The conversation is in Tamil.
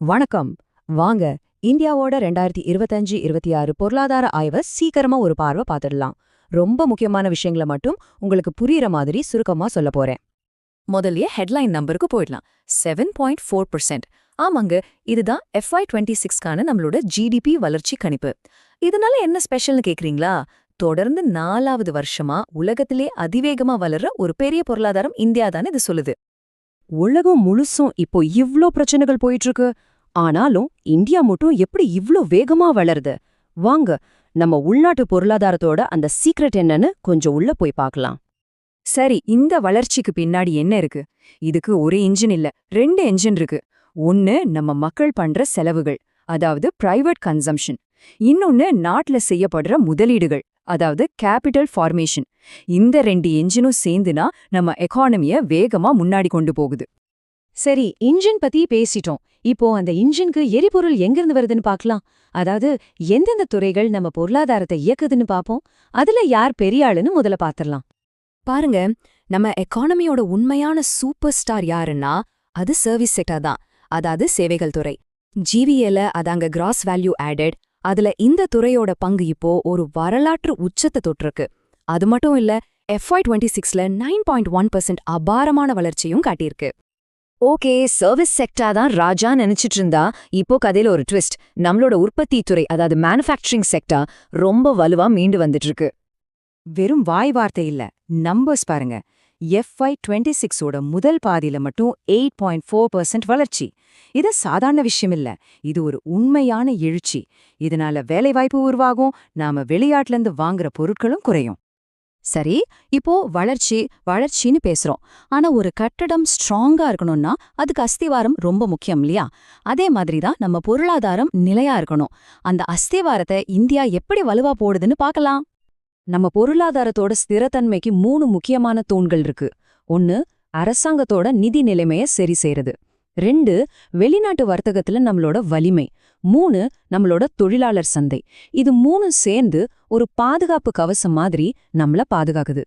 வணக்கம். வாங்க இந்தியாவோட 2025-26 பொருளாதார ஆய்வை சீக்கிரமா ஒரு பார்வை பார்த்துடலாம். ரொம்ப முக்கியமான விஷயங்களை மட்டும் உங்களுக்கு புரியுற மாதிரி சுருக்கமா சொல்ல போறேன். முதல்லயே ஹெட்லைன் நம்பருக்கு போயிடலாம். 7.4%. ஆமாங்க, இதுதான் FY26க்கான நம்மளோட ஜிடிபி வளர்ச்சி கணிப்பு. இதனால என்ன ஸ்பெஷல்னு கேக்குறீங்களா? தொடர்ந்து 4வது வருஷமா உலகத்திலே அதிவேகமா வளர்ற ஒரு பெரிய பொருளாதாரம் இந்தியா தானே இது சொல்லுது. உலகம் முழுசும் இப்போ இவ்ளோ பிரச்சனைகள் போயிட்டு இருக்கு. ஆனாலும் இந்தியா மட்டும் எப்படி இவ்ளோ வேகமா வளருது? வாங்க நம்ம உள்நாட்டு பொருளாதாரத்தோட அந்த சீக்ரெட் என்னன்னு கொஞ்சம் உள்ள போய் பார்க்கலாம். சரி, இந்த வளர்ச்சிக்கு பின்னாடி என்ன இருக்கு? இதுக்கு ஒரு இன்ஜின் இல்ல, 2 என்ஜின் இருக்கு. ஒன்னு நம்ம மக்கள் பண்ற செலவுகள், அதாவது பிரைவேட் கன்சம்ஷன். இன்னொன்னு நாட்டுல செய்யப்படுற முதலீடுகள், அதாவது கேபிட்டல் ஃபார்மேஷன். இந்த 2 என்ஜினும் சேர்ந்துனா நம்ம எக்கானமிய வேகமா முன்னாடி கொண்டு போகுது. சரி, இன்ஜின் பத்தி பேசிட்டோம். இப்போ அந்த இன்ஜினுக்கு எரிபொருள் எங்கிருந்து வருதுன்னு பார்க்கலாம். அதாவது எந்தெந்த துறைகள் நம்ம பொருளாதாரத்தை இயக்குதுன்னு பாப்போம். அதுல யார் பெரிய ஆளுன்னு முதல்ல பாத்திரலாம். பாருங்க, நம்ம எக்கானமியோட உண்மையான சூப்பர் ஸ்டார் யாருன்னா அது சர்வீஸ் செக்டர் தான். அதாவது சேவைகள் துறை. ஜிவிஎல அதாங்க கிராஸ் வேல்யூ ஆடட். அதுல இந்த துறையோட பங்கு இப்போ ஒரு வரலாற்று உச்சத்தை தொட்டிருக்கு. அது மட்டும் இல்ல, FY26ல 9.1% அபாரமான வளர்ச்சியும் காட்டியிருக்கு. ஓகே, சர்வீஸ் செக்டா தான் ராஜா நினைச்சிட்டு இருந்தா இப்போ கதையில ஒரு ட்விஸ்ட். நம்மளோட உற்பத்தி துறை, அதாவது மேனுஃபேக்சரிங் செக்டர் ரொம்ப வலுவா மீண்டு வந்துட்டு இருக்கு. வெறும் வாய் வார்த்தை இல்ல, நம்பர்ஸ் பாருங்க. FY26ஓட முதல் பாதியில மட்டும் 8.4% வளர்ச்சி. இது சாதாரண விஷயம் இல்ல, இது ஒரு உண்மையான எழுச்சி. இதனால வேலைவாய்ப்பு உருவாகும், நாம வெளிநாட்டுல இருந்து வாங்குற பொருட்களும் குறையும். சரி, இப்போ வளர்ச்சின்னு பேசுறோம். ஆனா ஒரு கட்டடம் ஸ்ட்ராங்கா இருக்கணும்னா அதுக்கு அஸ்திவாரம் ரொம்ப முக்கியம் இல்லையா? அதே மாதிரி தான் நம்ம பொருளாதாரம் நிலையா இருக்கணும். அந்த அஸ்திவாரத்தை இந்தியா எப்படி வலுவா போடுதுன்னு பார்க்கலாம். நம்ம பொருளாதாரத்தோட ஸ்திரத்தன்மைக்கு 3 முக்கியமான தூண்கள் இருக்கு. 1, அரசாங்கத்தோட நிதி நிலைமைய சரி செய்யறது. 2, வெளிநாட்டு வர்த்தகத்துல நம்மளோட வலிமை. 3, நம்மளோட தொழிலாளர் சந்தை. இது 3 சேர்ந்து ஒரு பாதுகாப்பு கவசம் மாதிரி நம்மள பாதுகாக்குது.